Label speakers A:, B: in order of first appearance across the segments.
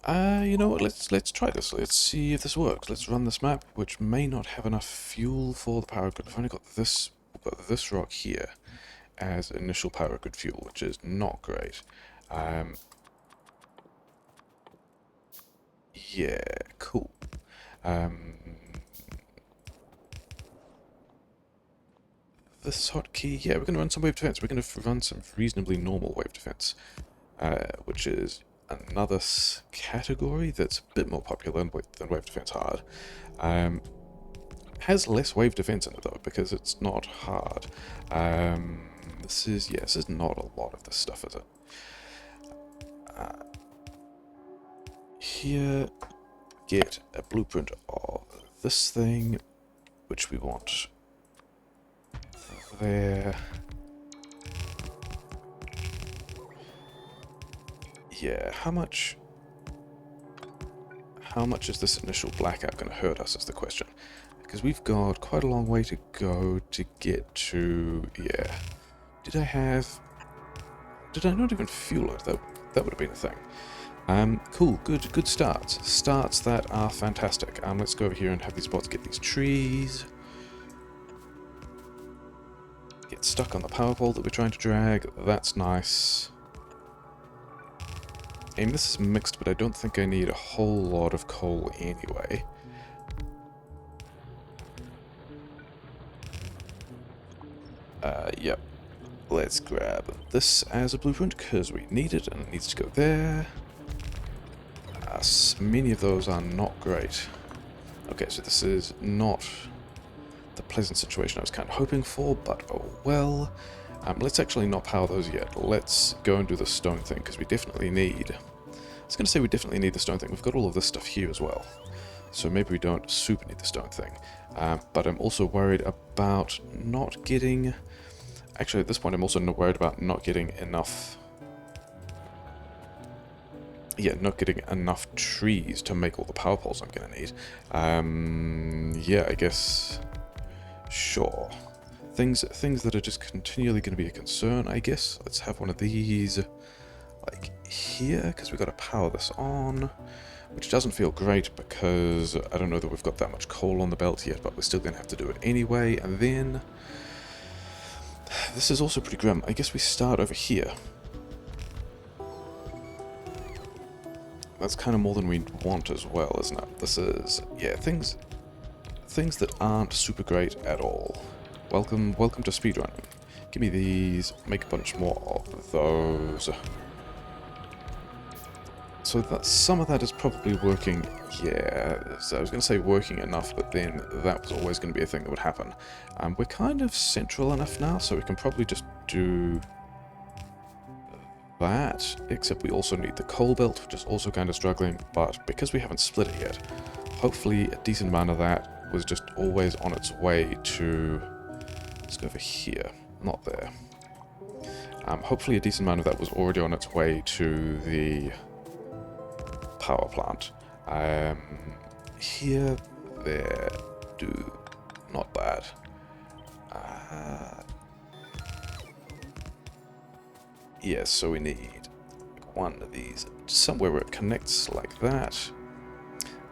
A: You know what? Let's try this. Let's see if this works. Let's run this map, which may not have enough fuel for the power grid. I've only got this. We've got this rock here as initial power grid fuel, which is not great. Yeah, cool. This hotkey, yeah, we're going to run some wave defense. We're going to run some reasonably normal wave defense, which is another category that's a bit more popular than wave defense hard. Has less wave defense in it though, because it's not hard. This is not a lot of this stuff, is it? Here, get a blueprint of this thing, which we want there. Yeah, how much is this initial blackout going to hurt us is the question. Because we've got quite a long way to go to get to, yeah. Did I not even fuel it? That would have been a thing. Cool, good starts. Starts that are fantastic. Let's go over here and have these bots get these trees. Get stuck on the power pole that we're trying to drag. That's nice. I mean, this is mixed, but I don't think I need a whole lot of coal anyway. Yep. Let's grab this as a blueprint, because we need it, and it needs to go there. Many of those are not great. Okay, so this is not the pleasant situation I was kind of hoping for, but oh well. Let's actually not power those yet. Let's go and do the stone thing, because we definitely need... I was going to say we definitely need the stone thing. We've got all of this stuff here as well. So maybe we don't super need the stone thing. But I'm also worried about not getting... Actually, at this point, I'm also worried about not getting enough... Yeah, not getting enough trees to make all the power poles I'm going to need. Yeah, I guess... Sure. Things that are just continually going to be a concern, I guess. Let's have one of these, like, here, because we've got to power this on, which doesn't feel great because I don't know that we've got that much coal on the belt yet, but we're still going to have to do it anyway. And then... This is also pretty grim. I guess we start over here. That's kind of more than we want as well, isn't it? This is... Yeah, things that aren't super great at all. Welcome to speedrunning. Give me these, make a bunch more of those. So that some of that is probably working, yeah, so I was going to say working enough, but then that was always going to be a thing that would happen. We're kind of central enough now, so we can probably just do that, except we also need the coal belt, which is also kind of struggling, but because we haven't split it yet, hopefully a decent amount of that was just always on its way to... Let's go over here, not there. Hopefully a decent amount of that was already on its way to the power plant. Here, there, do, not bad. Yes, so we need one of these somewhere where it connects like that.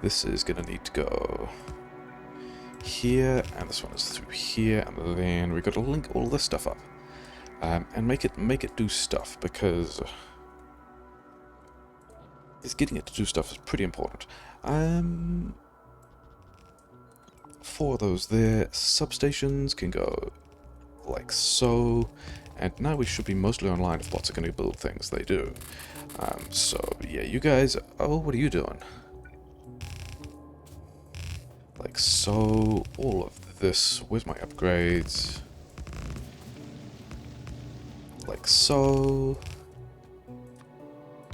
A: This is going to need to go here, and this one is through here, and then we've got to link all this stuff up and make it do stuff, because getting it to do stuff is pretty important. 4 of those there. Substations can go like so, and now we should be mostly online if bots are going to build things. They do. So yeah, you guys. Oh, what are you doing? Like so, all of this. Where's my upgrades? Like so.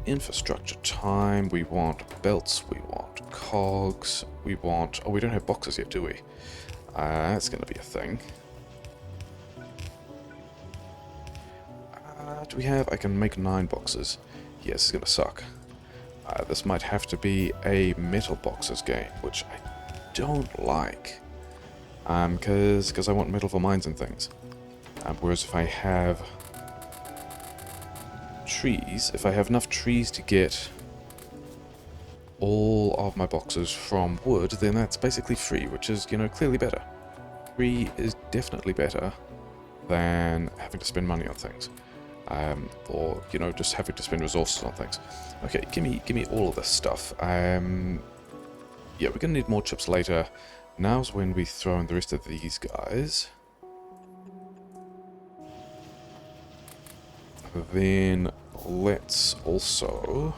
A: Infrastructure time. We want belts. We want cogs. We want... Oh, we don't have boxes yet, do we? That's going to be a thing. Do we have... I can make 9 boxes. Yes, it's going to suck. This might have to be a metal boxes game, which I don't like, because I want metal for mines and things. Whereas if I have trees, if I have enough trees to get all of my boxes from wood, then that's basically free, which is, you know, clearly better. Free is definitely better than having to spend money on things. Or, you know, just having to spend resources on things. Okay, give me all of this stuff. Yeah, we're gonna need more chips later. Now's when we throw in the rest of these guys. Then let's also...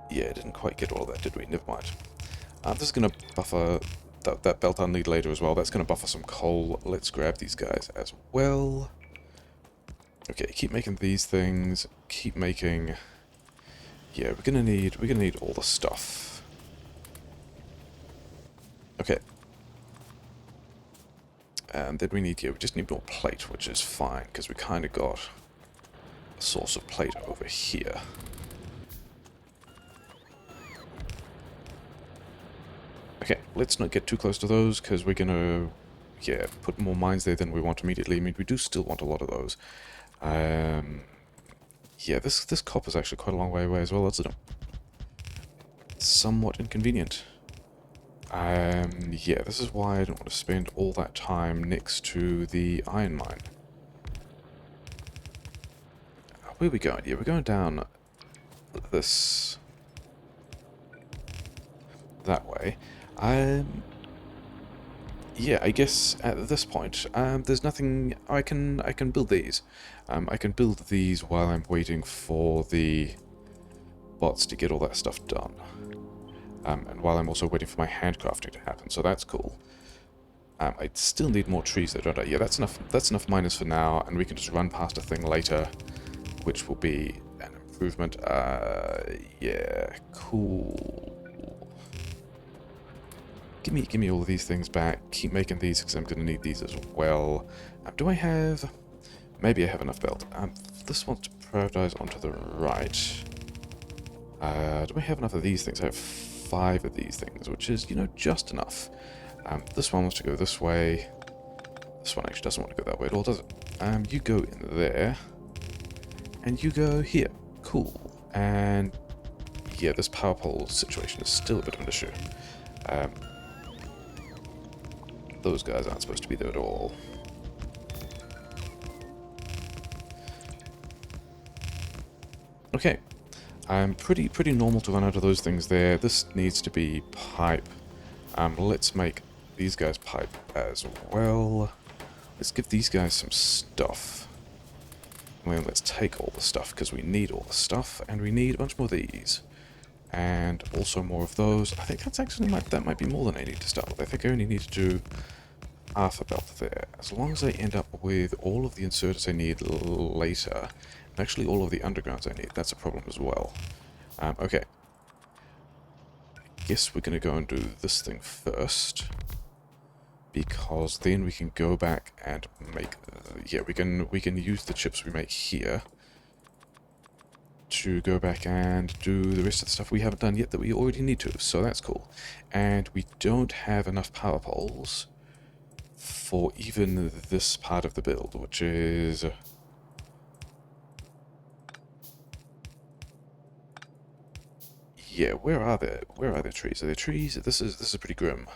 A: Yeah, didn't quite get all of that, did we? Never mind. This is going to buffer that belt I'll need later as well. That's going to buffer some coal. Let's grab these guys as well. Okay, keep making these things. Keep making... Yeah, we're gonna need all the stuff. Okay. And then we just need more plate, which is fine, because we kind of got a source of plate over here. Okay, let's not get too close to those, because we're gonna, yeah, put more mines there than we want immediately. I mean, we do still want a lot of those. Yeah, this copper's actually quite a long way away as well, isn't it? Somewhat inconvenient. Yeah, this is why I don't want to spend all that time next to the iron mine. Where are we going? Yeah, we're going down this... that way. Yeah, I guess at this point, there's nothing... I can build these. I can build these while I'm waiting for the bots to get all that stuff done. And while I'm also waiting for my handcrafting to happen, so that's cool. I still need more trees though, don't I? Yeah, that's enough miners for now, and we can just run past a thing later, which will be an improvement. Yeah, cool. Give me all of these things back. Keep making these, because I'm going to need these as well. Do I have... Maybe I have enough belt. This wants to prioritize onto the right. Do I have enough of these things? I have 5 of these things, which is, you know, just enough. This one wants to go this way. This one actually doesn't want to go that way at all, does it? You go in there. And you go here. Cool. And yeah, this power pole situation is still a bit of an issue. Those guys aren't supposed to be there at all. Okay. Pretty normal to run out of those things there. This needs to be pipe. Let's make these guys pipe as well. Let's give these guys some stuff. Well, let's take all the stuff, because we need all the stuff, and we need a bunch more of these. And also more of those. I think that's actually that might be more than I need to start with. I think I only need to do half a belt there. As long as I end up with all of the inserters I need later, and actually all of the undergrounds I need, that's a problem as well. Okay. I guess we're going to go and do this thing first, because then we can go back and make... yeah, we can use the chips we make here to go back and do the rest of the stuff we haven't done yet that we already need to, so that's cool. And we don't have enough power poles for even this part of the build, which is... yeah, where are there trees? Are there trees? This is pretty grim.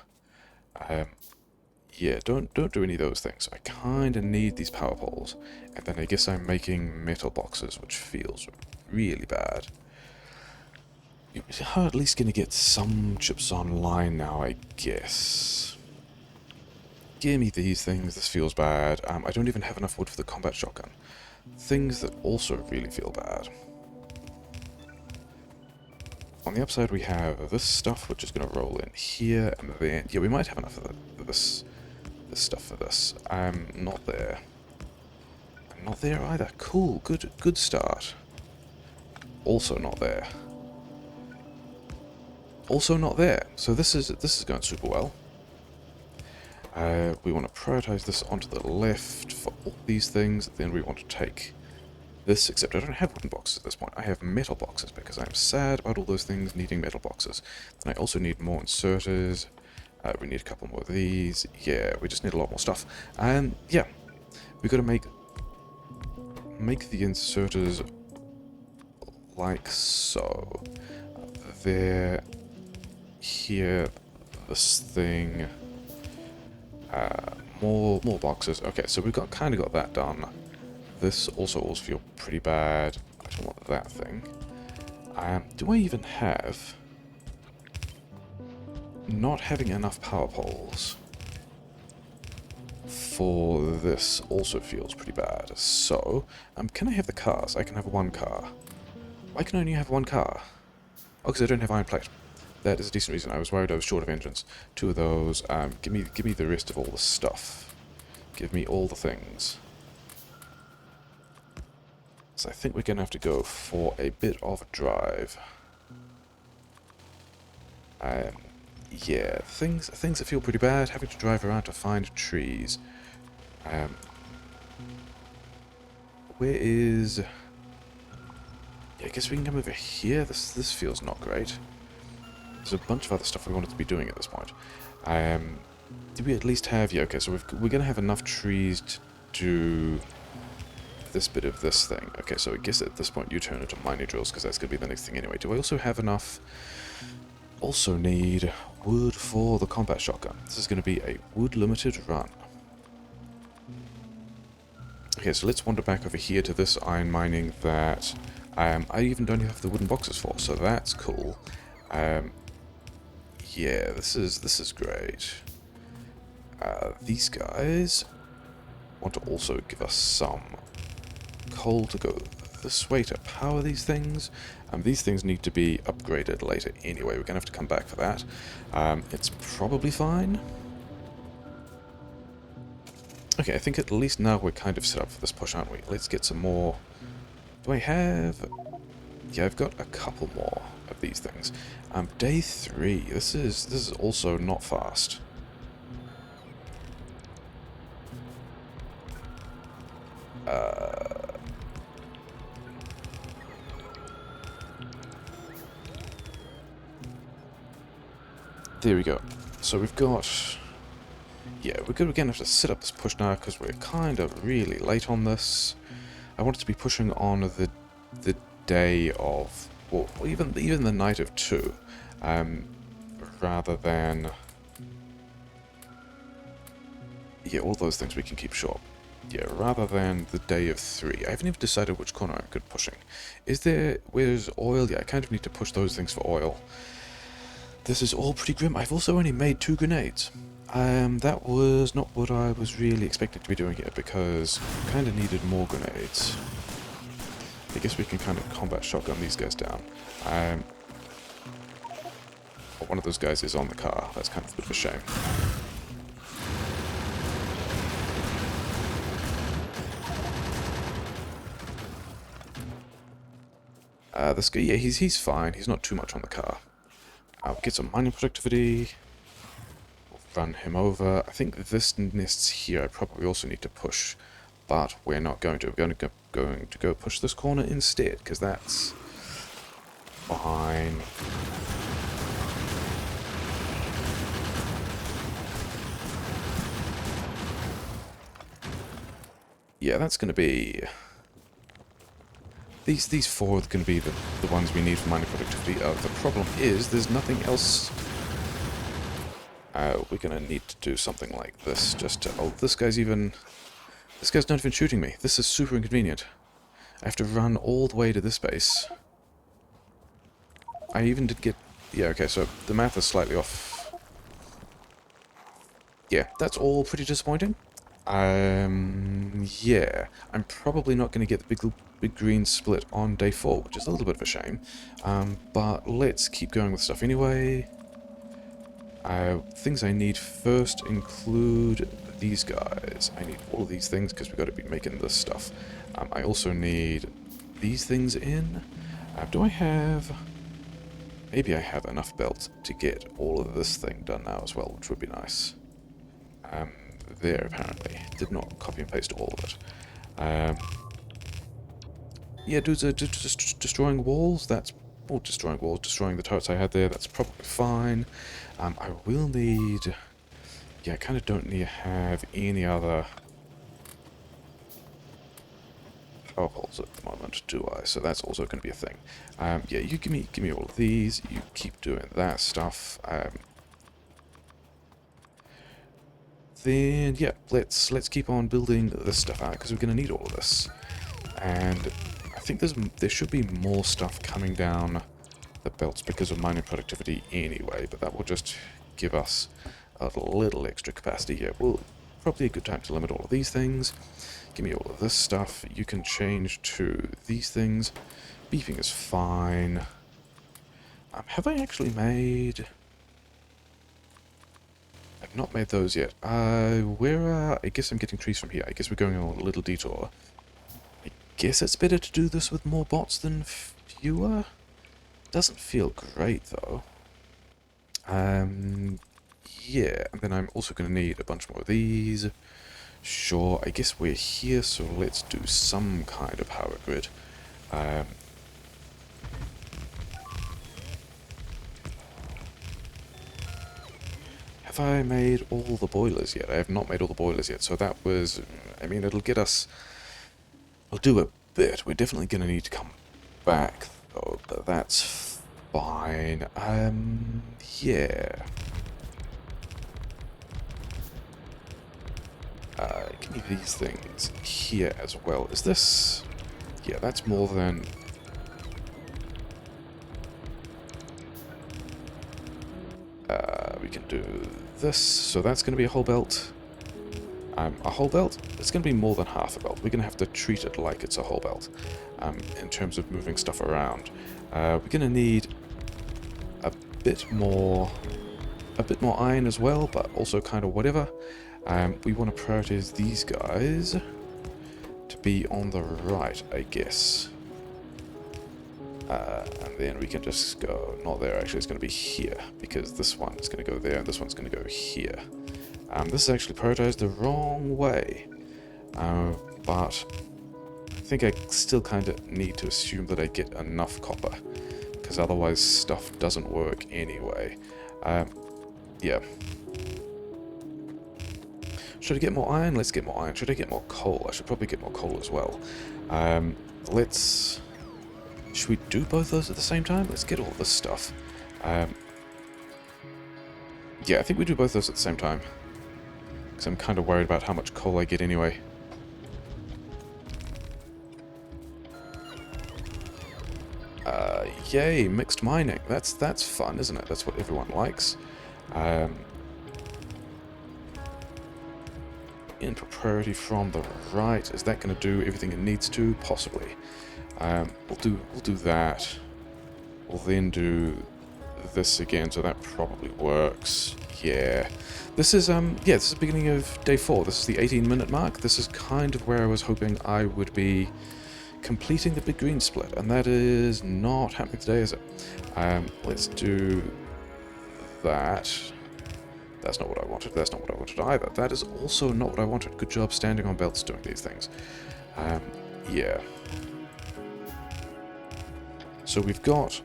A: Yeah, don't do any of those things. I kind of need these power poles, and then I guess I'm making metal boxes, which feels really bad. You're at least going to get some chips online now, I guess. Give me these things. This feels bad. I don't even have enough wood for the combat shotgun. Things that also really feel bad. On the upside, we have this stuff, which is going to roll in here, and then... yeah, we might have enough of this stuff for this. I'm not there. I'm not there either. Cool. Good start. Also not there. Also not there. So this is going super well. We want to prioritize this onto the left for all these things. Then we want to take this, except I don't have wooden boxes at this point. I have metal boxes because I'm sad about all those things needing metal boxes. And I also need more inserters. We need a couple more of these. Yeah, we just need a lot more stuff. And yeah, we've got to make the inserters like so. There, here, this thing, more boxes. Okay, so we've kind of got that done. This also feel pretty bad. I don't want that thing. Do I even have... Not having enough power poles for this also feels pretty bad. So, can I have the cars? I can have one car. Why can I only have one car? Oh, because I don't have iron plate. That is a decent reason. I was worried I was short of engines. 2 of those. Give me the rest of all the stuff. Give me all the things. So I think we're going to have to go for a bit of a drive. Yeah, things that feel pretty bad. Having to drive around to find trees. Where is... Yeah, I guess we can come over here. This feels not great. There's a bunch of other stuff we wanted to be doing at this point. Did we at least have... Yeah, okay, so we're going to have enough trees to do this bit of this thing. Okay, so I guess at this point you turn into mining drills, because that's going to be the next thing anyway. Do I also have enough... Also need wood for the combat shotgun. This is going to be a wood-limited run. Okay, so let's wander back over here to this iron mining that I even don't have the wooden boxes for, so that's cool. Yeah, this is great. These guys want to also give us some coal to go this way to power these things. These things need to be upgraded later anyway. We're going to have to come back for that. It's probably fine. Okay, I think at least now we're kind of set up for this push, aren't we? Let's get some more. Do I have... Yeah, I've got a couple more of these things. Day 3. This is also not fast. There we go. So we've got... Yeah, we're going to have to set up this push now because we're kind of really late on this. I wanted to be pushing on the day of... Well, even the night of 2. Rather than... Yeah, all those things we can keep short. Yeah, rather than the day of 3. I haven't even decided which corner I'm good pushing. Where's oil? Yeah, I kind of need to push those things for oil. This is all pretty grim. I've also only made 2 grenades. That was not what I was really expecting to be doing here, because I kind of needed more grenades. I guess we can kind of combat shotgun these guys down. One of those guys is on the car. That's kind of a bit of a shame. This guy, yeah, he's fine. He's not too much on the car. I'll get some mining productivity. We'll run him over. I think this nest's here. I probably also need to push, but we're not going to. We're going to go push this corner instead, because that's fine. Yeah, that's going to be... These 4 are going to be the ones we need for mining productivity. The problem is there's nothing else. We're going to need to do something like this just to... Oh, this guy's not even shooting me. This is super inconvenient. I have to run all the way to this base. I even did get... Yeah, okay, so the math is slightly off. Yeah, that's all pretty disappointing. Yeah, I'm probably not going to get the big green split on day 4, which is a little bit of a shame. But let's keep going with stuff anyway. Things I need first include these guys. I need all of these things because we've got to be making this stuff. I also need these things in. Do I have... Maybe I have enough belt to get all of this thing done now as well, which would be nice. There, apparently. Did not copy and paste all of it. Yeah, dudes are just destroying walls. That's... Well, destroying walls, destroying the turrets I had there. That's probably fine. I will need... Yeah, I kind of don't need to have any other... of holes at the moment, do I? So that's also going to be a thing. Yeah, you give me all of these. You keep doing that stuff. Then yeah, let's keep on building this stuff out because we're going to need all of this. And I think there should be more stuff coming down the belts because of mining productivity anyway, but that will just give us a little extra capacity here. Well, probably a good time to limit all of these things. Give me all of this stuff. You can change to these things. Beefing is fine. Have I actually made... I've not made those yet. I guess I'm getting trees from here. I guess we're going on a little detour. I guess it's better to do this with more bots than fewer. Doesn't feel great though. Yeah, and then I'm also going to need a bunch more of these. Sure, I guess we're here, so let's do some kind of power grid. Have I made all the boilers yet? I have not made all the boilers yet, so that was... I mean, it'll get us... We'll do a bit. We're definitely going to need to come back, though, but that's fine. Yeah. Give me these things here as well. Is this... Yeah, that's more than... we can do this, so that's going to be a whole belt. A whole belt? It's going to be more than half a belt. We're going to have to treat it like it's a whole belt in terms of moving stuff around. We're going to need a bit more iron as well, but also kind of whatever. We want to prioritize these guys to be on the right, I guess. And then we can just go, not there, actually it's going to be here, because this one is going to go there, and this one's going to go here. This is actually prioritized the wrong way, but I think I still kind of need to assume that I get enough copper, because otherwise stuff doesn't work anyway. Yeah. Should I get more iron? Let's get more iron. Should I get more coal? I should probably get more coal as well. Should we do both those at the same time? Let's get all this stuff. Yeah, I think we do both those at the same time. Because I'm kind of worried about how much coal I get anyway. Yay, mixed mining. That's fun, isn't it? That's what everyone likes. Input priority from the right. Is that going to do everything it needs to? Possibly. We'll do that. We'll then do this again, so that probably works. Yeah. This is this is the beginning of day 4. This is the 18-minute mark. This is kind of where I was hoping I would be completing the big green split, and that is not happening today, is it? Let's do that. That's not what I wanted. That's not what I wanted either. That is also not what I wanted. Good job standing on belts doing these things. Yeah. So we've got...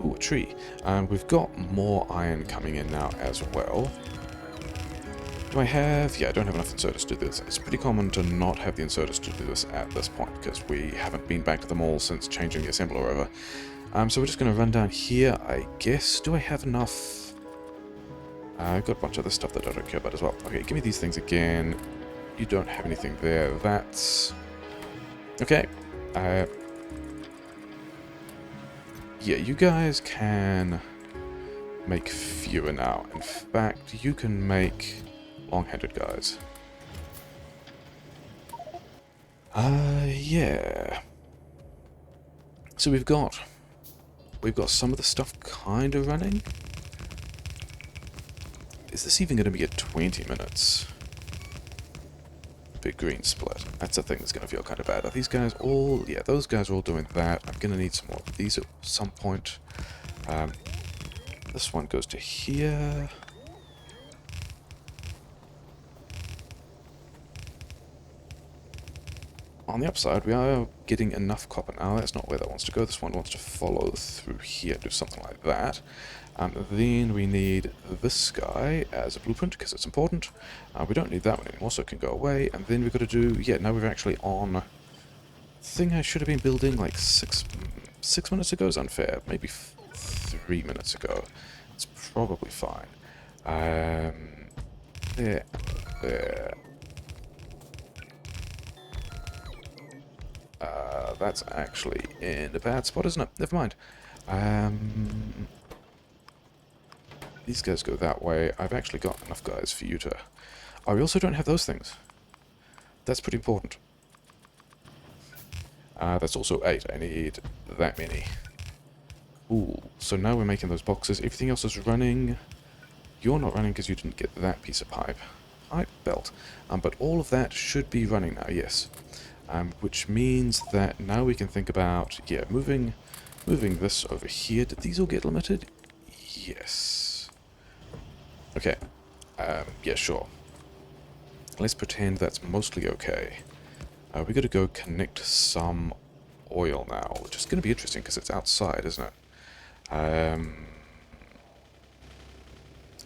A: Ooh, a tree. And we've got more iron coming in now as well. Do I have... Yeah, I don't have enough inserters to do this. It's pretty common to not have the inserters to do this at this point, because we haven't been back to the mall since changing the assembler over. So we're just going to run down here, I guess. Do I have enough? I've got a bunch of other stuff that I don't care about as well. Okay, give me these things again. You don't have anything there. That's... Okay. Yeah, you guys can make fewer now. In fact, you can make long-handed guys. Yeah. So we've got some of the stuff kind of running. Is this even going to be at 20 minutes? Big green split. That's a thing that's going to feel kind of bad. Are these guys all... Yeah, those guys are all doing that. I'm going to need some more of these at some point. This one goes to here. on the upside, we are getting enough copper now. That's not where that wants to go. This one wants to follow through here, do something like that. Then we need this guy as a blueprint, because it's important. We don't need that one anymore, so it can go away. And then we've got to do... Yeah, now we're actually on... thing I should have been building like six minutes ago is unfair. Maybe 3 minutes ago. It's probably fine. There. That's actually in a bad spot, isn't it? Never mind. These guys go that way. I've actually got enough guys for you to... Oh, we also don't have those things. That's pretty important. That's also 8. I need that many. Ooh, so now we're making those boxes. Everything else is running. You're not running because you didn't get that piece of pipe. Pipe belt. But all of that should be running now, yes. Which means that now we can think about, yeah, moving this over here. Did these all get limited? Yes. Okay. Yeah, sure. Let's pretend that's mostly okay. We got to go connect some oil now, which is going to be interesting because it's outside, isn't it?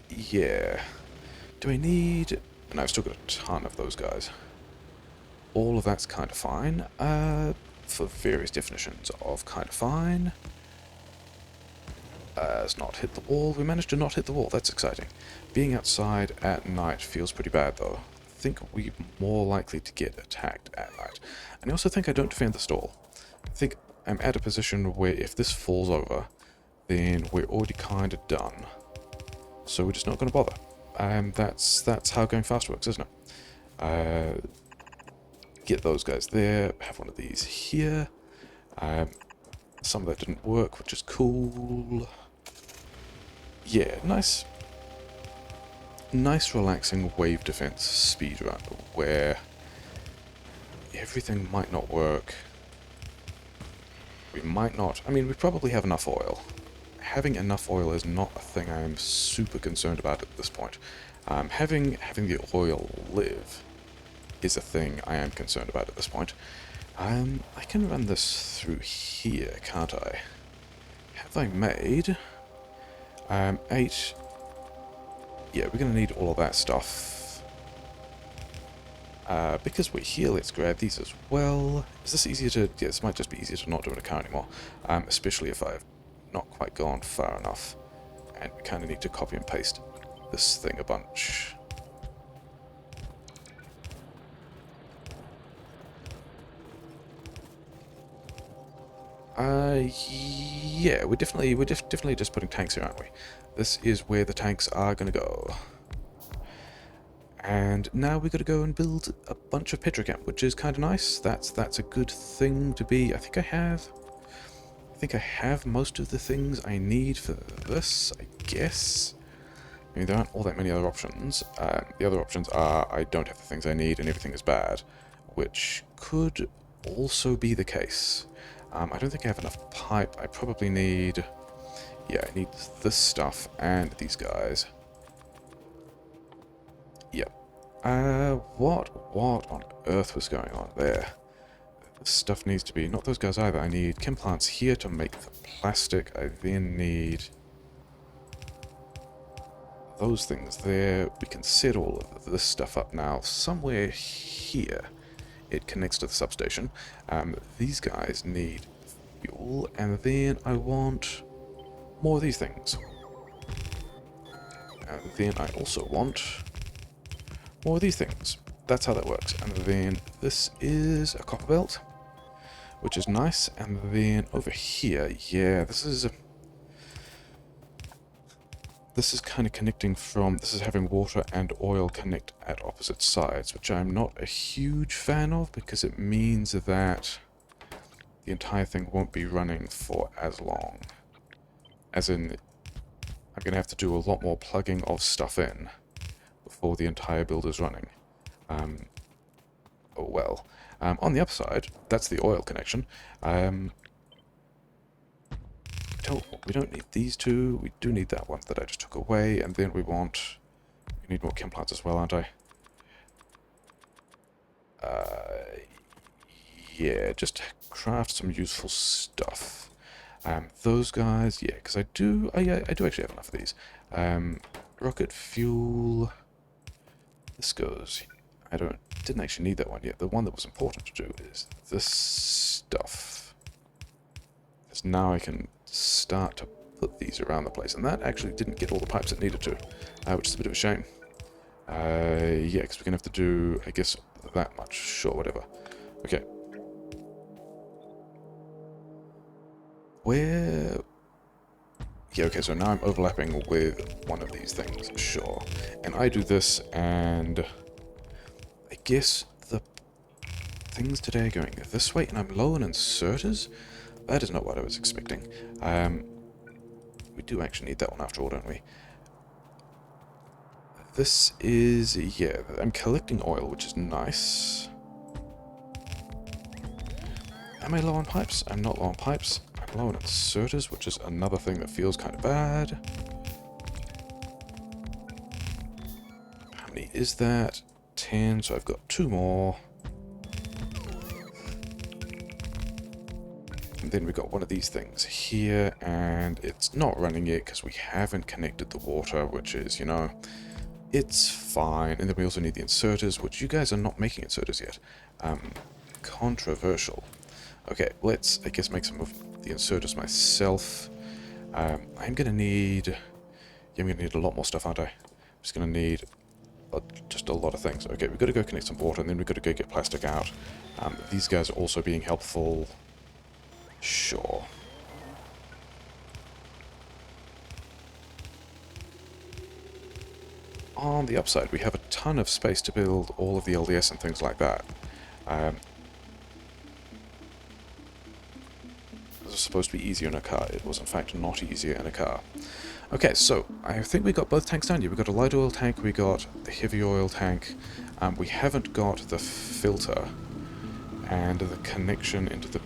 A: Yeah. Do I need... And I've still got a ton of those guys. All of that's kind of fine. For various definitions of kind of fine. It's not hit the wall. We managed to not hit the wall. That's exciting. Being outside at night feels pretty bad, though. I think we're more likely to get attacked at night. And I also think I don't defend the stall. I think I'm at a position where if this falls over, then we're already kind of done. So we're just not going to bother. That's how going fast works, isn't it? Get those guys there. Have one of these here. Some of that didn't work, which is cool. Yeah, nice. Nice relaxing wave defense speedrun where everything might not work. We might not... I mean, we probably have enough oil. Having enough oil is not a thing I'm super concerned about at this point. Having the oil live is a thing I am concerned about at this point. I can run this through here, can't I? Have I made... 8... Yeah, we're going to need all of that stuff. Because we're here, let's grab these as well. Is this easier to... Yeah, this might just be easier to not do an account anymore. Especially if I've not quite gone far enough. And we kind of need to copy and paste this thing a bunch. Yeah, we're definitely just putting tanks here, aren't we? This is where the tanks are going to go. And now we've got to go and build a bunch of petrochem, which is kind of nice. That's a good thing to be. I think I have most of the things I need for this, I guess. I mean, there aren't all that many other options. The other options are I don't have the things I need and everything is bad, which could also be the case. I don't think I have enough pipe. I probably need... Yeah, I need this stuff and these guys. Yep. What on earth was going on there? This stuff needs to be... Not those guys either. I need chem plants here to make the plastic. I then need... those things there. We can set all of this stuff up now. Somewhere here it connects to the substation. These guys need fuel, and then I want more of these things. And then I also want more of these things. That's how that works. And then this is a copper belt, which is nice. And then over here, yeah, this is kind of connecting from... This is having water and oil connect at opposite sides, which I'm not a huge fan of because it means that the entire thing won't be running for as long. As in, I'm going to have to do a lot more plugging of stuff in before the entire build is running. Oh well. On the upside, that's the oil connection. We don't need these two. We do need that one that I just took away, and then we need more chem plants as well, aren't I? yeah, just craft some useful stuff. Those guys, yeah, because I do actually have enough of these. Rocket fuel. This goes. Didn't actually need that one yet. The one that was important to do is this stuff. Because now I can start to put these around the place, and that actually didn't get all the pipes it needed to, which is a bit of a shame. Yeah, because we're gonna have to do, I guess, that much. Sure, whatever. Okay. Where? Yeah, okay, so now I'm overlapping with one of these things, sure. And I do this, and I guess the things today are going this way, and I'm low on inserters? That is not what I was expecting. We do actually need that one after all, don't we? This is, yeah, I'm collecting oil, which is nice. Am I low on pipes? I'm not low on pipes. I'm low on inserters, which is another thing that feels kind of bad. How many is that? 10, so I've got 2 more. And then we've got one of these things here, and it's not running yet because we haven't connected the water, which is, you know, it's fine. And then we also need the inserters, which you guys are not making inserters yet. Controversial. Okay, let's, I guess, make some of the inserters myself. I'm gonna need... Yeah, I'm gonna need a lot more stuff, aren't I? I'm just gonna need just a lot of things. Okay, we've got to go connect some water, and then we've got to go get plastic out. These guys are also being helpful. Sure. On the upside, we have a ton of space to build all of the LDS and things like that. This was supposed to be easier in a car. It was, in fact, not easier in a car. Okay, so I think we got both tanks down here. We got a light oil tank, we got the heavy oil tank. We haven't got the filter and the connection into the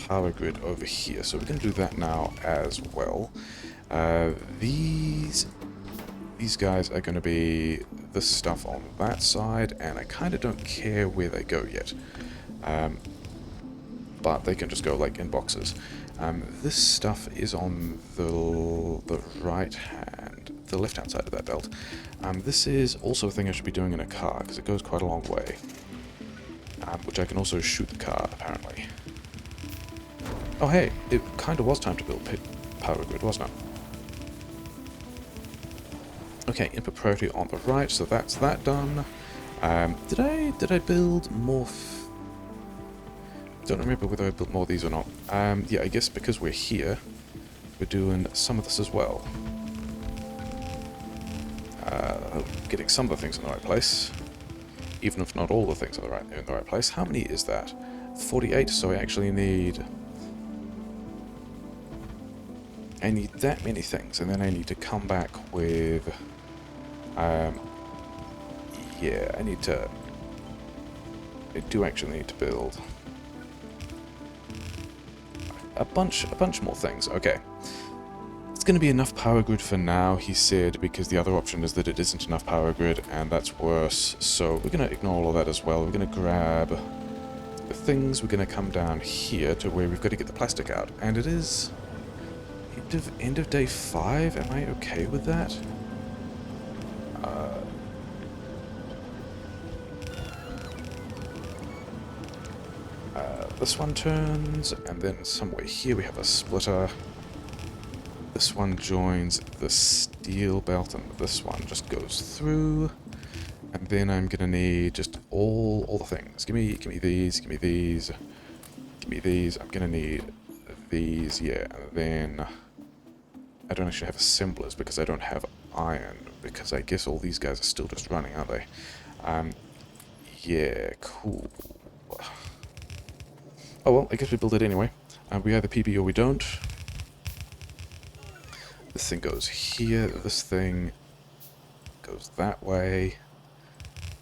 A: power grid over here, so we're going to do that now as well. These guys are going to be this stuff on that side, and I kind of don't care where they go yet. But they can just go like in boxes. This stuff is on the right hand, the left hand side of that belt. This is also a thing I should be doing in a car, because it goes quite a long way. Which I can also shoot the car, apparently. Oh hey, it kind of was time to build power grid, wasn't it? Okay, input priority on the right, so that's that done. Did I build more? Don't remember whether I built more of these or not. Yeah, I guess because we're here, we're doing some of this as well. Getting some of the things in the right place, even if not all the things are in the right place. How many is that? 48. So I actually need. I need that many things, and then I need to come back with. Yeah, I need to. I do actually need to build a bunch more things. Okay. It's going to be enough power grid for now, he said, because the other option is that it isn't enough power grid, and that's worse. So we're going to ignore all of that as well. We're going to grab the things. We're going to come down here to where we've got to get the plastic out. And it is end of day 5. Am I okay with that? This one turns, and then somewhere here we have a splitter. This one joins the steel belt, and this one just goes through. And then I'm gonna need just all the things. Give me these, give me these, give me these. I'm gonna need these, yeah. And then I don't actually have assemblers because I don't have iron, because I guess all these guys are still just running, aren't they? Yeah, cool. Oh well, I guess we build it anyway. We either PB or we don't. This thing goes here, this thing goes that way.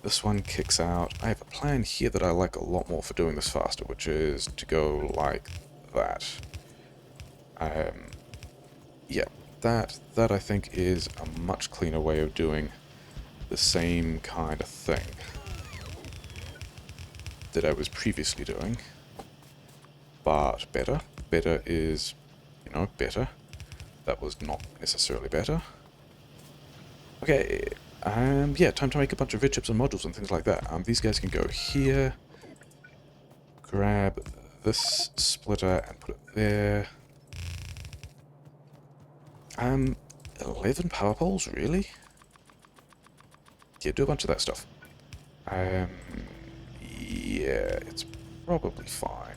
A: This one kicks out. I have a plan here that I like a lot more for doing this faster, which is to go like that. Yeah, that I think is a much cleaner way of doing the same kind of thing. that I was previously doing, but better. Better is, you know, better. That was not necessarily better. Okay, yeah, time to make a bunch of red chips and modules and things like that. These guys can go here. Grab this splitter and put it there. 11 power poles, really? Yeah, do a bunch of that stuff. Yeah, it's probably fine.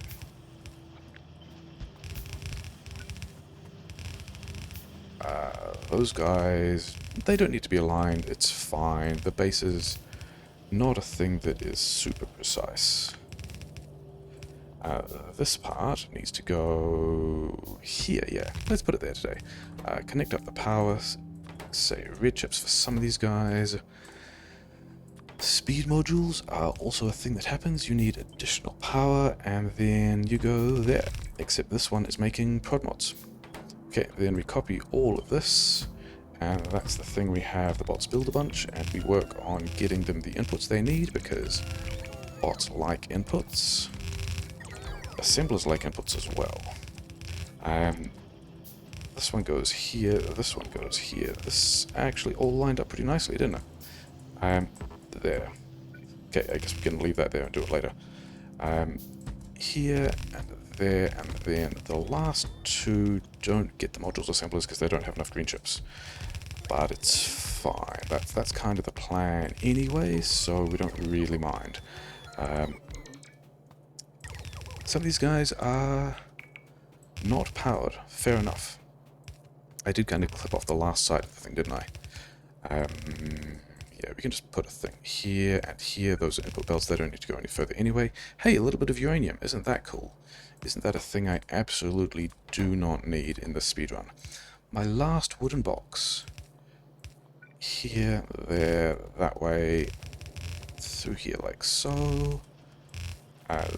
A: Those guys, they don't need to be aligned, it's fine. The base is not a thing that is super precise. This part needs to go here, yeah. Let's put it there today. Connect up the power, say red chips for some of these guys. Speed modules are also a thing that happens. You need additional power, and then you go there. Except this one is making prod mods. Okay, then we copy all of this, and that's the thing we have the bots build a bunch, and we work on getting them the inputs they need, because bots like inputs. Assemblers like inputs as well. This one goes here, this one goes here. This actually all lined up pretty nicely, didn't it? There. Okay, I guess we can leave that there and do it later. Here and there, and then the last two don't get the modules assemblers because they don't have enough green chips. But it's fine. That's kind of the plan anyway, so we don't really mind. Some of these guys are not powered. Fair enough. I did kind of clip off the last side of the thing, didn't I? Yeah, we can just put a thing here and here. Those are input belts. They don't need to go any further anyway. Hey, a little bit of uranium. Isn't that cool? Isn't that a thing I absolutely do not need in this speedrun? My last wooden box. Here, there, that way, through here like so.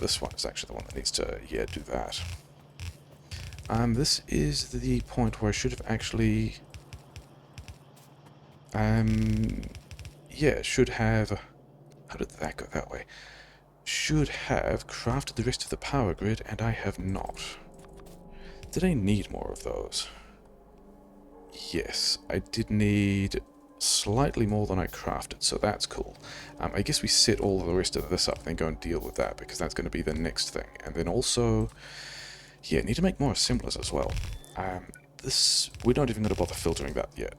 A: This one is actually the one that needs to, yeah, do that. This is the point where I should have actually... yeah, should have... How did that go that way? Should have crafted the rest of the power grid, and I have not. Did I need more of those? Yes, I did need slightly more than I crafted, so that's cool. I guess we set all the rest of this up and then go and deal with that, because that's going to be the next thing. And then also, yeah, need to make more assemblers as well. We're not even going to bother filtering that yet.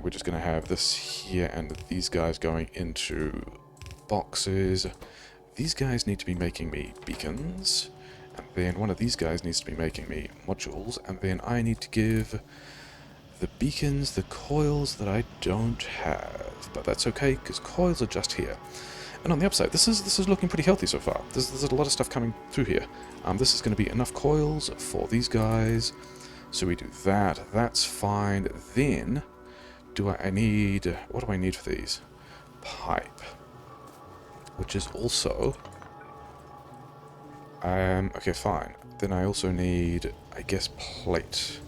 A: We're just going to have this here and these guys going into boxes. These guys need to be making me beacons, and then one of these guys needs to be making me modules, and then I need to give the beacons the coils that I don't have. But that's okay, because coils are just here. And on the upside, this is looking pretty healthy so far. There's a lot of stuff coming through here. This is going to be enough coils for these guys. So we do that. That's fine. Then, what do I need for these? Pipe. Which is also... okay, fine. Then I also need, I guess, plate.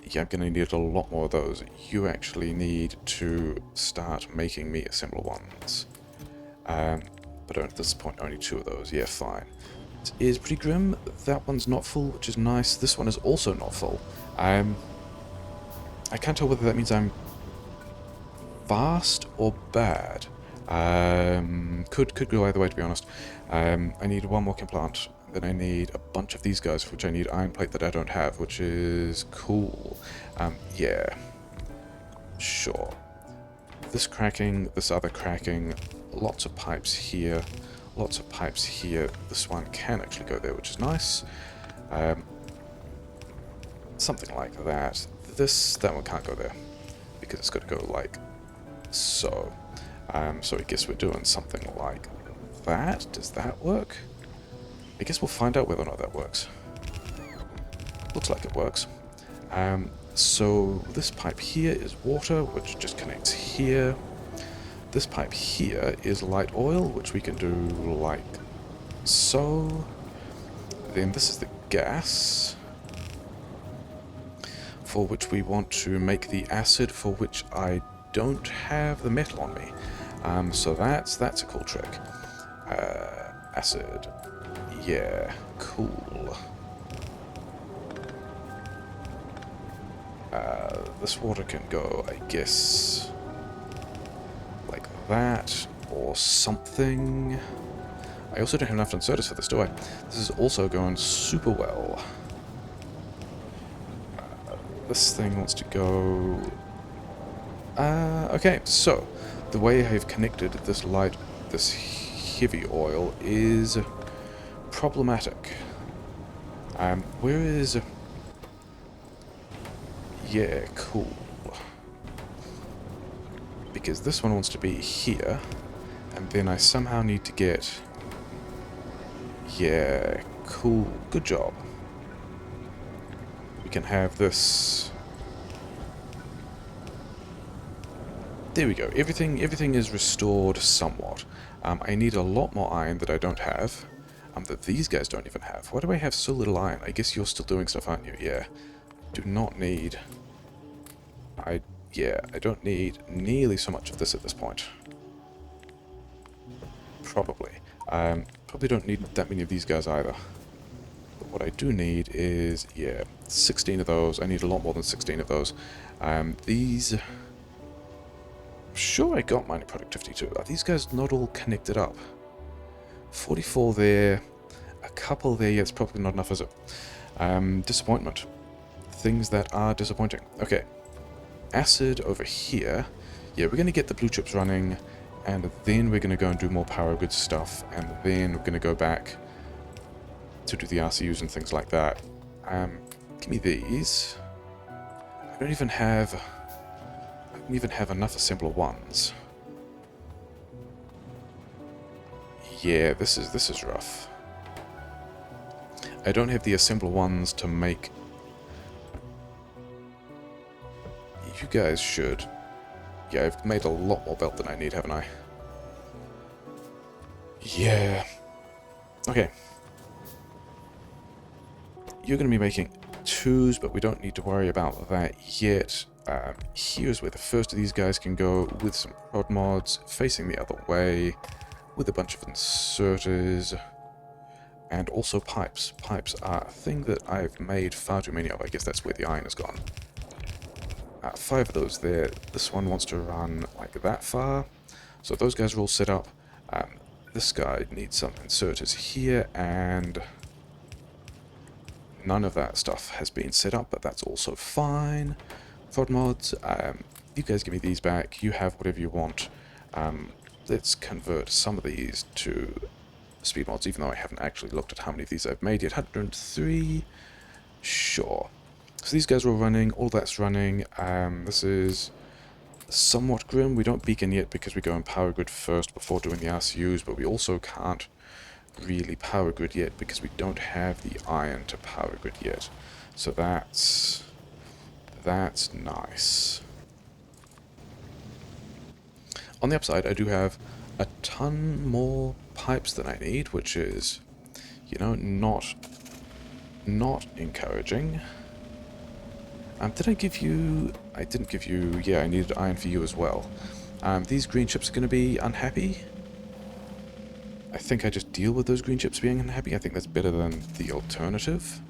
A: Yeah, I'm going to need a lot more of those. You actually need to start making me assemble ones. But at this point, only 2 of those. Yeah, fine. It is pretty grim. That one's not full, which is nice. This one is also not full. I can't tell whether that means I'm fast or bad. Could go either way, to be honest. I need 1 more chem plant. Then I need a bunch of these guys, for which I need iron plate that I don't have, which is cool. Yeah. Sure. This cracking, this other cracking, lots of pipes here, lots of pipes here. This one can actually go there, which is nice. Something like that. That one can't go there, because it's got to go like so. So I guess we're doing something like that. Does that work? I guess we'll find out whether or not that works. Looks like it works. So this pipe here is water, which just connects here. This pipe here is light oil, which we can do like so. Then this is the gas, for which we want to make the acid, for which I don't have the metal on me. So that's a cool trick. Acid. Yeah, cool. This water can go, I guess, like that, or something. I also don't have enough inserters for this, do I? This is also going super well. This thing wants to go... okay, so, the way I've connected this heavy oil is problematic. Where is... Yeah, cool. Because this one wants to be here, and then I somehow need to get... Yeah, cool. Good job. We can have this... There we go. Everything is restored somewhat. I need a lot more iron that I don't have. That these guys don't even have. Why do I have so little iron? I guess you're still doing stuff, aren't you? Yeah. Do not need... I don't need nearly so much of this at this point. Probably. Probably don't need that many of these guys either. But what I do need is, yeah, 16 of those. I need a lot more than 16 of those. These... I'm sure I got mining productivity too. Are these guys not all connected up? 44 there. A couple there. Yeah, it's probably not enough, is it? Disappointment. Things that are disappointing. Okay. Acid over here. Yeah, we're going to get the blue chips running, and then we're going to go and do more power grid stuff, and then we're going to go back to do the RCUs and things like that. Give me these. I don't even have enough assembler ones. Yeah, this is rough. I don't have the assembler ones to make... You guys should. Yeah, I've made a lot more belt than I need, haven't I? Yeah. Okay. You're going to be making 2s, but we don't need to worry about that yet. Here's where the first of these guys can go, with some prod mods, facing the other way, with a bunch of inserters, and also pipes. Pipes are a thing that I've made far too many of. I guess that's where the iron has gone. 5 of those there. This one wants to run like that far. So those guys are all set up. This guy needs some inserters here, and none of that stuff has been set up, but that's also fine. Prod mods, you guys give me these back. You have whatever you want. Let's convert some of these to speed mods, even though I haven't actually looked at how many of these I've made yet. 103. Sure. So these guys are all running, all that's running. This is somewhat grim. We don't beacon yet because we go in power grid first before doing the RCUs, but we also can't really power grid yet because we don't have the iron to power grid yet. So that's nice. On the upside, I do have a ton more pipes than I need, which is, you know, not encouraging. Did I give you... I didn't give you... Yeah, I needed iron for you as well. These green chips are going to be unhappy. I think I just deal with those green chips being unhappy. I think that's better than the alternative.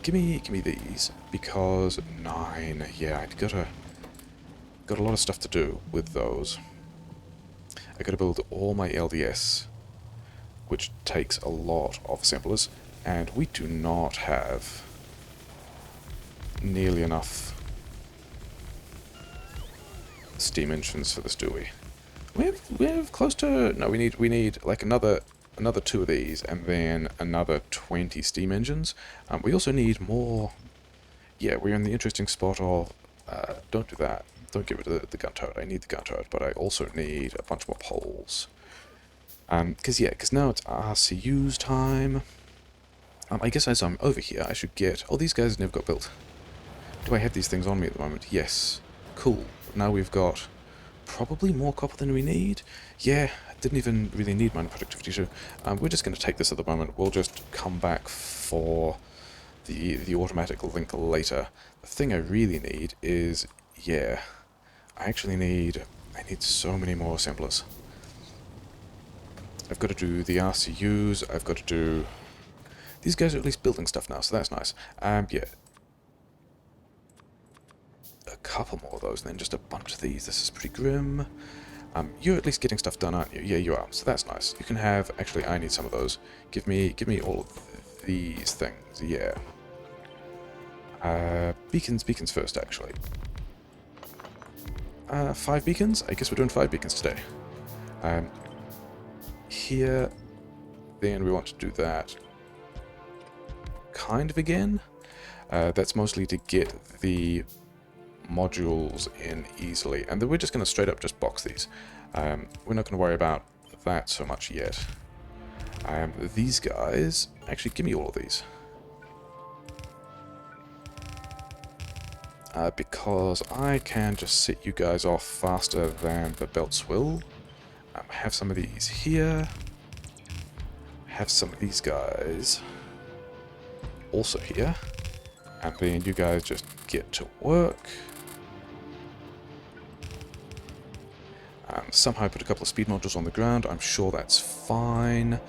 A: Give me these, because 9... Yeah, I've got a lot of stuff to do with those. I got to build all my LDS, which takes a lot of assemblers, and we do not have nearly enough steam engines for this, do we? We have close to... No, we need like another 2 of these, and then another 20 steam engines. We also need more... Yeah, we're in the interesting spot of... don't do that. Don't get rid of the gun turret. I need the gun turret, but I also need a bunch more poles. Because now it's RCUs time. I guess as I'm over here, I should get... Oh, these guys never got built. Do I have these things on me at the moment? Yes. Cool. Now we've got probably more copper than we need. Yeah, I didn't even really need mine productivity too. We're just going to take this at the moment. We'll just come back for the automatic link later. The thing I really need is... Yeah, I actually need I need so many more assemblers. I've got to do the RCUs, I've got to do... These guys are at least building stuff now, so that's nice. Yeah. A couple more of those, and then just a bunch of these. This is pretty grim. You're at least getting stuff done, aren't you? Yeah, you are, so that's nice. You can have... Actually, I need some of those. Give me all of these things, yeah. Beacons first, actually. 5 beacons? I guess we're doing 5 beacons today. Here, then we want to do that kind of again. That's mostly to get the modules in easily, and then we're just going to straight up just box these. We're not going to worry about that so much yet. These guys, actually give me all of these. Because I can just set you guys off faster than the belts will. Have some of these here. Have some of these guys also here. And then you guys just get to work. Somehow put a couple of speed modules on the ground. I'm sure that's fine.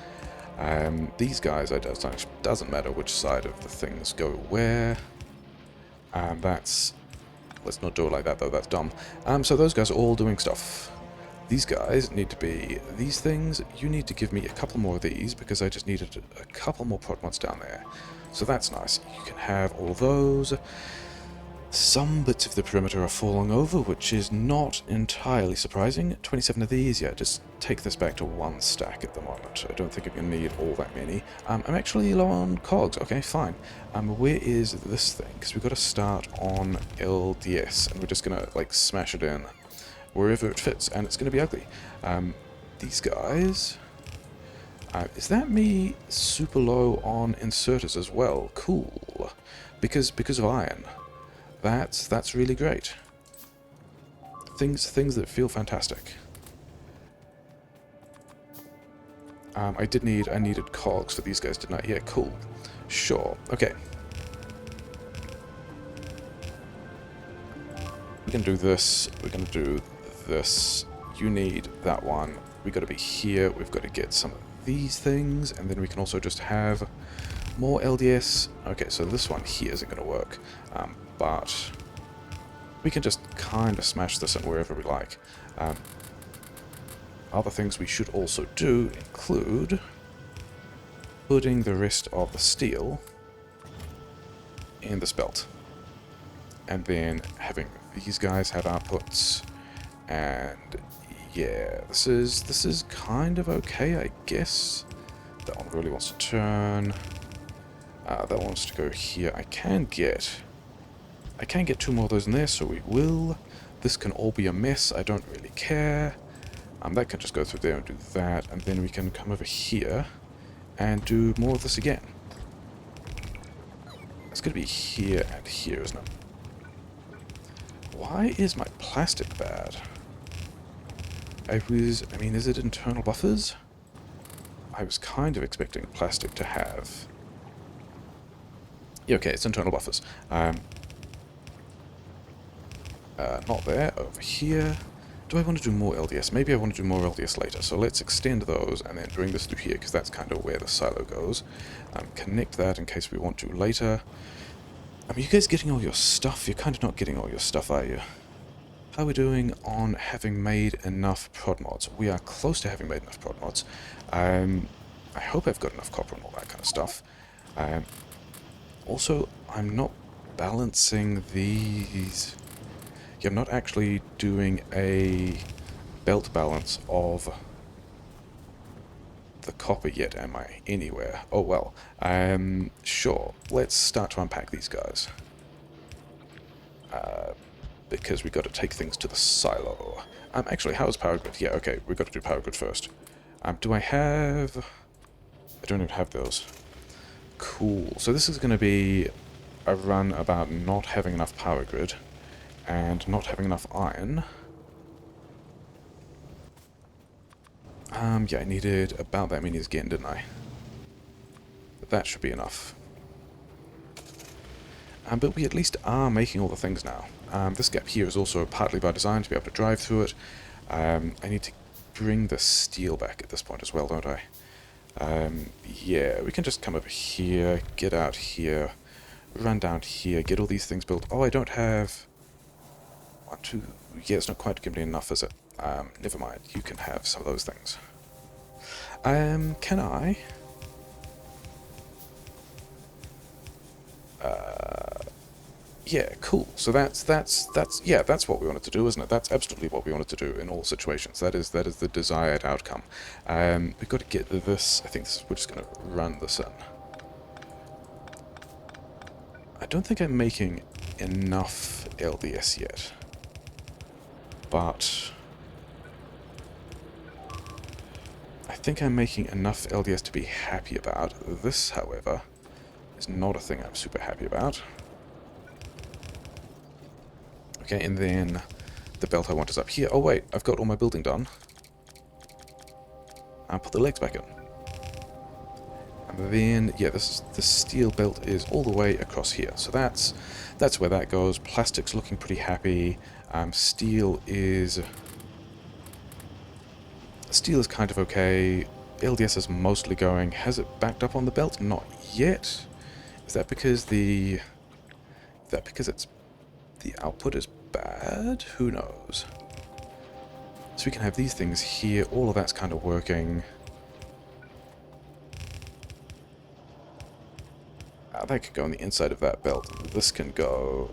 A: These guys, it doesn't matter which side of the things go where. That's... Let's not do it like that, though. That's dumb. So those guys are all doing stuff. These guys need to be these things. You need to give me a couple more of these, because I just needed a couple more prod mods down there. So that's nice. You can have all those. Some bits of the perimeter are falling over, which is not entirely surprising. 27 of these, yeah, just take this back to 1 stack at the moment. I don't think I'm going to need all that many. I'm actually low on cogs. Okay, fine. Where is this thing? Because we've got to start on LDS, and we're just going to, like, smash it in wherever it fits, and it's going to be ugly. These guys... is that me super low on inserters as well? Cool. Because of iron. That's really great. Things that feel fantastic. I needed cogs for these guys, didn't I? Yeah, cool. Sure. Okay. We're gonna do this. We're gonna do this. You need that one. We got to be here. We've got to get some of these things, and then we can also just have more LDS. Okay, so this one here isn't going to work, but we can just kind of smash this in wherever we like. Other things we should also do include putting the rest of the steel in this belt, and then having these guys have outputs, and yeah, this is kind of okay, I guess. That one really wants to turn. That one wants to go here. I can get 2 more of those in there, so we will. This can all be a mess. I don't really care. That can just go through there and do that, and then we can come over here and do more of this again. It's going to be here and here, isn't it? Why is my plastic bad? I mean, is it internal buffers? I was kind of expecting plastic to have... Yeah, okay, it's internal buffers. Not there, over here. Do I want to do more LDS? Maybe I want to do more LDS later, so let's extend those and then bring this through here, because that's kind of where the silo goes. Connect that in case we want to later. Are you guys getting all your stuff? You're kind of not getting all your stuff, are you? How are we doing on having made enough prod mods? We are close to having made enough prod mods. I hope I've got enough copper and all that kind of stuff. Also, I'm not balancing these... Yeah, I'm not actually doing a belt balance of the copper yet, am I? Anywhere. Oh well. Sure. Let's start to unpack these guys. Because we've got to take things to the silo. Actually, how is powergrid? Yeah, okay, we've got to do powergrid first. Do I have... I don't even have those. Cool. So this is going to be a run about not having enough powergrid and not having enough iron. Yeah, I needed about that many again, didn't I? But that should be enough. But we at least are making all the things now. This gap here is also partly by design to be able to drive through it. I need to bring the steel back at this point as well, don't I? Yeah, we can just come over here, get out here, run down here, get all these things built. Oh, I don't have... 1, 2... Yeah, it's not quite giving me enough, is it? Never mind, you can have some of those things. Can I... Yeah, cool. So that's what we wanted to do, isn't it? That's absolutely what we wanted to do in all situations. That is the desired outcome. We've got to get this. I think we're just going to run this in. I don't think I'm making enough LDS yet, but I think I'm making enough LDS to be happy about. This, however, is not a thing I'm super happy about. Okay, and then the belt I want is up here. Oh wait, I've got all my building done. I'll put the legs back in. And then, yeah, the steel belt is all the way across here. So that's where that goes. Plastic's looking pretty happy. Steel is kind of okay. LDS is mostly going. Has it backed up on the belt? Not yet. Is that because the output is bad? Who knows? So we can have these things here. All of that's kind of working. That could go on the inside of that belt. This can go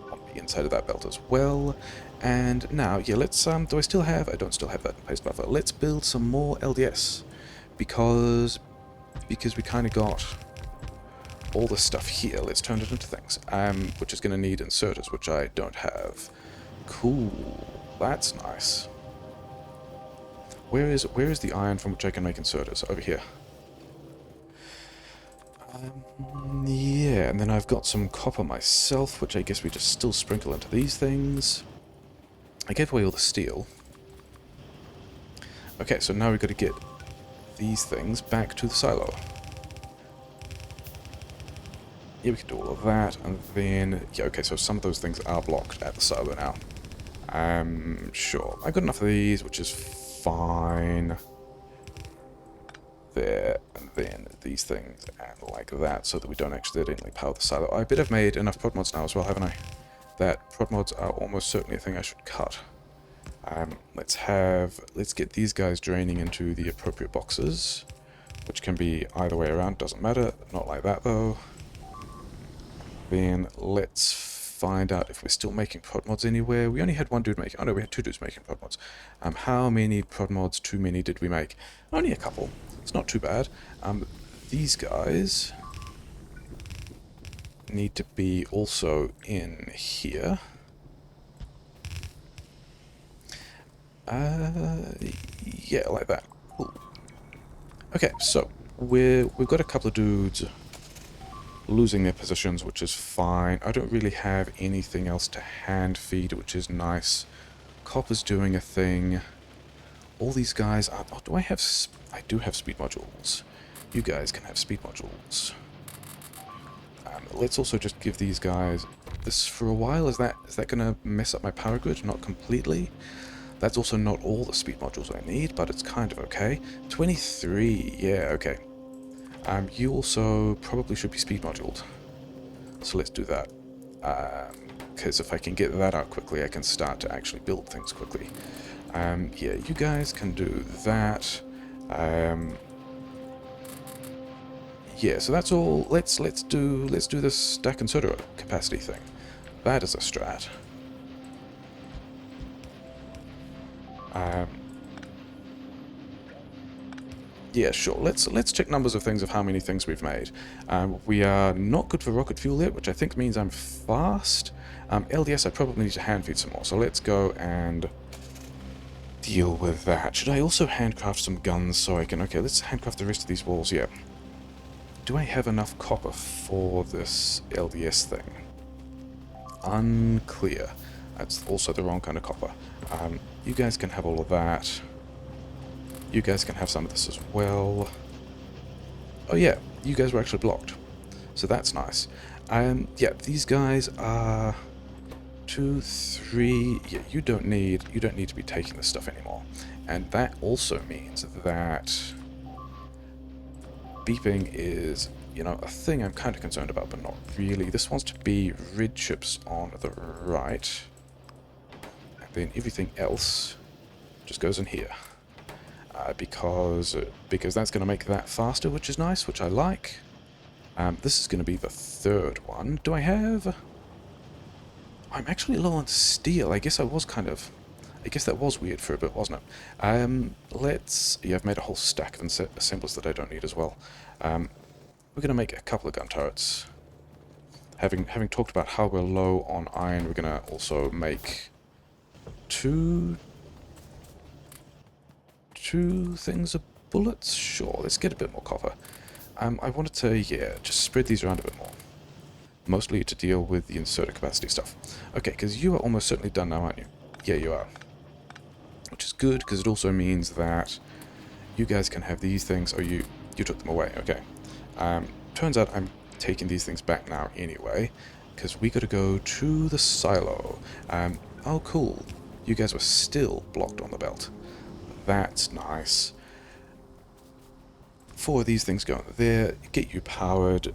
A: on the inside of that belt as well. And now, yeah, let's, do I still have... I don't still have that paste buffer. Let's build some more LDS. Because we kind of got all this stuff here. Let's turn it into things. Which is going to need inserters, which I don't have. Cool. That's nice. Where is the iron from which I can make inserters? Over here. Yeah, and then I've got some copper myself, which I guess we just still sprinkle into these things. I gave away all the steel. Okay, so now we've got to get these things back to the silo. Yeah, we can do all of that, and then... Yeah, okay, so some of those things are blocked at the silo now. Sure. I've got enough of these, which is fine. There, and then these things, and like that, so that we don't accidentally power the silo. I bet I've made enough prod mods now as well, haven't I? That prod mods are almost certainly a thing I should cut. Let's get these guys draining into the appropriate boxes, which can be either way around, doesn't matter. Not like that, though. Then let's find out if we're still making prod mods anywhere. We only had one dude making... Oh no, we had two dudes making prod mods. How many prod mods, too many, did we make? Only a couple. It's not too bad. These guys need to be also in here. Yeah, like that. Cool. Okay, so we've got a couple of dudes losing their positions, which is fine. I don't really have anything else to hand feed, which is nice. Copper's doing a thing. All these guys are... Oh, do I have... I do have speed modules. You guys can have speed modules. Let's also just give these guys this for a while. Is that going to mess up my power grid? Not completely. That's also not all the speed modules I need, but it's kind of okay. 23, yeah, okay. You also probably should be speed moduled. So let's do that. Because if I can get that out quickly, I can start to actually build things quickly. Yeah, you guys can do that. Yeah, so that's all. Let's do this stack inserter capacity thing. That is a strat. Yeah, sure. Let's check numbers of things of how many things we've made. We are not good for rocket fuel yet, which I think means I'm fast. LDS, I probably need to hand feed some more, so let's go and deal with that. Should I also handcraft some guns so I can... Okay, let's handcraft the rest of these walls, yeah. Do I have enough copper for this LDS thing? Unclear. That's also the wrong kind of copper. You guys can have all of that. You guys can have some of this as well. Oh yeah, you guys were actually blocked. So that's nice. Yeah, these guys are... 2, 3. Yeah, you don't need to be taking this stuff anymore. And that also means that beeping is, you know, a thing I'm kind of concerned about, but not really. This wants to be red chips on the right. And then everything else just goes in here. Because that's going to make that faster, which is nice, which I like. This is going to be the third one. Do I have... I'm actually low on steel. I guess that was weird for a bit, wasn't it? Yeah, I've made a whole stack of assemblers that I don't need as well. We're going to make a couple of gun turrets. Having talked about how we're low on iron, we're going to also make two things of bullets? Sure, let's get a bit more copper. I wanted to, yeah, just spread these around a bit more. Mostly to deal with the inserter capacity stuff. Okay, because you are almost certainly done now, aren't you? Yeah, you are. Which is good, because it also means that you guys can have these things. Oh, you took them away, okay. Turns out I'm taking these things back now anyway, because we got to go to the silo. Oh, cool. You guys were still blocked on the belt. That's nice. 4 of these things go in there, get you powered.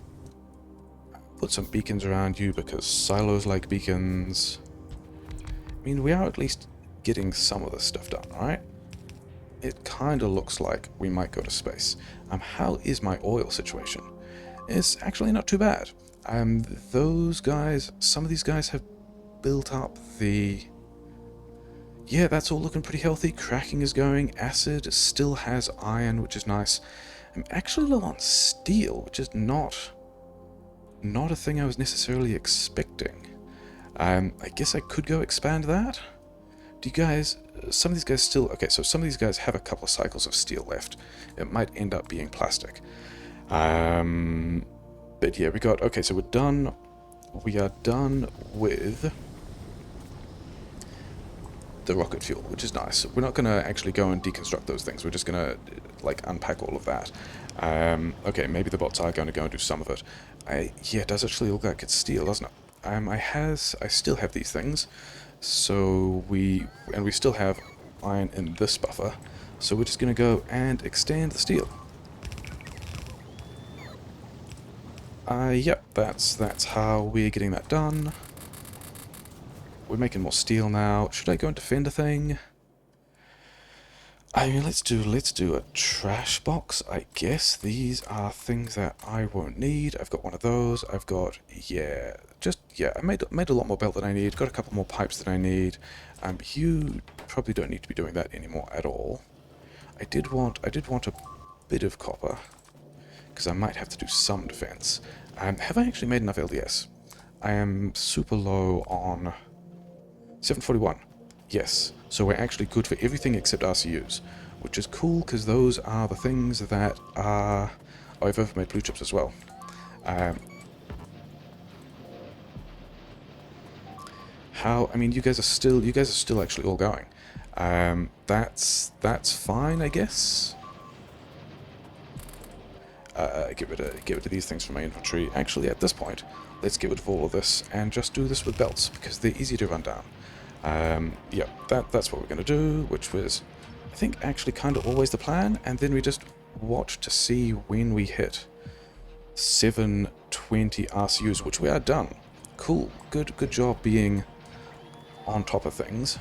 A: Put some beacons around you because silos like beacons. I mean, we are at least getting some of this stuff done, right? It kind of looks like we might go to space. How is my oil situation? It's actually not too bad. Those guys, some of these guys have built up the... Yeah, that's all looking pretty healthy. Cracking is going. Acid still has iron, which is nice. I'm actually low on steel, which is not a thing I was necessarily expecting. I guess I could go expand that. Do you guys... Some of these guys still... Okay, so some of these guys have a couple of cycles of steel left. It might end up being plastic. But yeah, we got... Okay, so we're done. We are done with the rocket fuel, which is nice. We're not going to actually go and deconstruct those things. We're just going to, like, unpack all of that. Okay, maybe the bots are going to go and do some of it. Yeah, it does actually look like it's steel, doesn't it? I still have these things, so we still have iron in this buffer, so we're just going to go and extend the steel. Yep, that's how we're getting that done. We're making more steel now. Should I go and defend a thing? I mean, let's do a trash box, I guess. These are things that I won't need. I've got one of those. I've got, yeah, I made a lot more belt than I need. Got a couple more pipes than I need. You probably don't need to be doing that anymore at all. I did want a bit of copper, because I might have to do some defense. Have I actually made enough LDS? I am super low on 741. Yes, so we're actually good for everything except RCUs, which is cool because those are the things that are... Oh, I've overmade blue chips as well. I mean, you guys are still actually all going. That's fine, I guess. Get rid of these things from my inventory. Actually, at this point, let's get rid of all of this and just do this with belts because they're easy to run down. Yeah, that's what we're going to do, which was, I think, actually kind of always the plan, and then we just watch to see when we hit 720 RCUs, which we are done. Cool, good job being on top of things.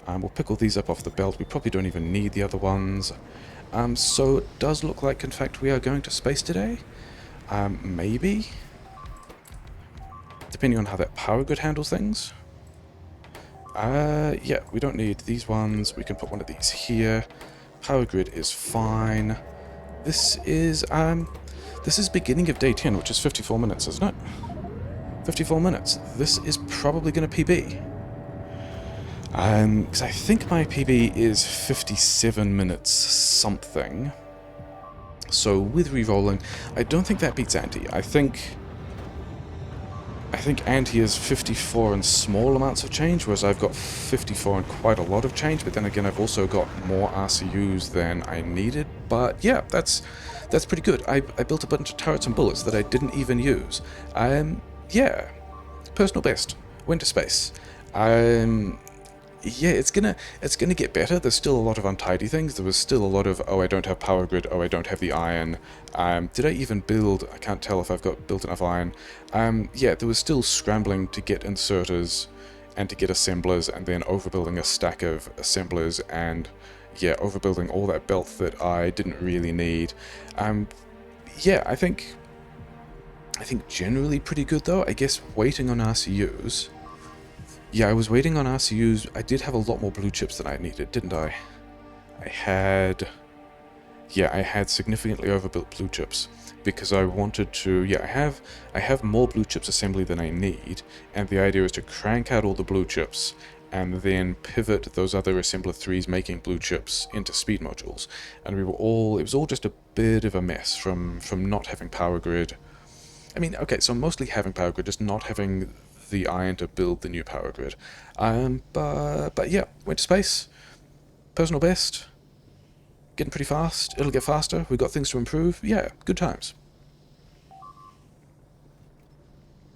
A: We'll pick all these up off the belt. We probably don't even need the other ones. So it does look like, in fact, we are going to space today. Maybe, depending on how that power grid handles things. Yeah, we don't need these ones. We can put one of these here. Power grid is fine. This is beginning of day 10, which is 54 minutes, isn't it? 54 minutes. This is probably going to PB. Because I think my PB is 57 minutes something. So with re-rolling, I don't think that beats Anti. I think Anti is 54 in small amounts of change, whereas I've got 54 in quite a lot of change, but then again I've also got more RCUs than I needed. But yeah, that's pretty good. I built a bunch of turrets and bullets that I didn't even use. Yeah, personal best. went to space. Yeah, it's gonna get better. There's still a lot of untidy things. There was still a lot of, oh, I don't have power grid, oh, I don't have the iron. Did I even build? I can't tell if I've got built enough iron. Yeah, there was still scrambling to get inserters and to get assemblers, and then overbuilding a stack of assemblers, and yeah, overbuilding all that belt that I didn't really need. Yeah, I think generally pretty good though. I guess waiting on RCUs. Yeah, I was waiting on RCUs. I did have a lot more blue chips than I needed, didn't I? I had significantly overbuilt blue chips because I wanted to, yeah, I have more blue chips assembly than I need, and the idea is to crank out all the blue chips and then pivot those other assembler 3s making blue chips into speed modules. And it was all just a bit of a mess from not having power grid. I mean, okay, so mostly having power grid, just not having the iron to build the new power grid. But yeah, went to space. Personal best. Getting pretty fast. It'll get faster. We've got things to improve. Yeah, good times.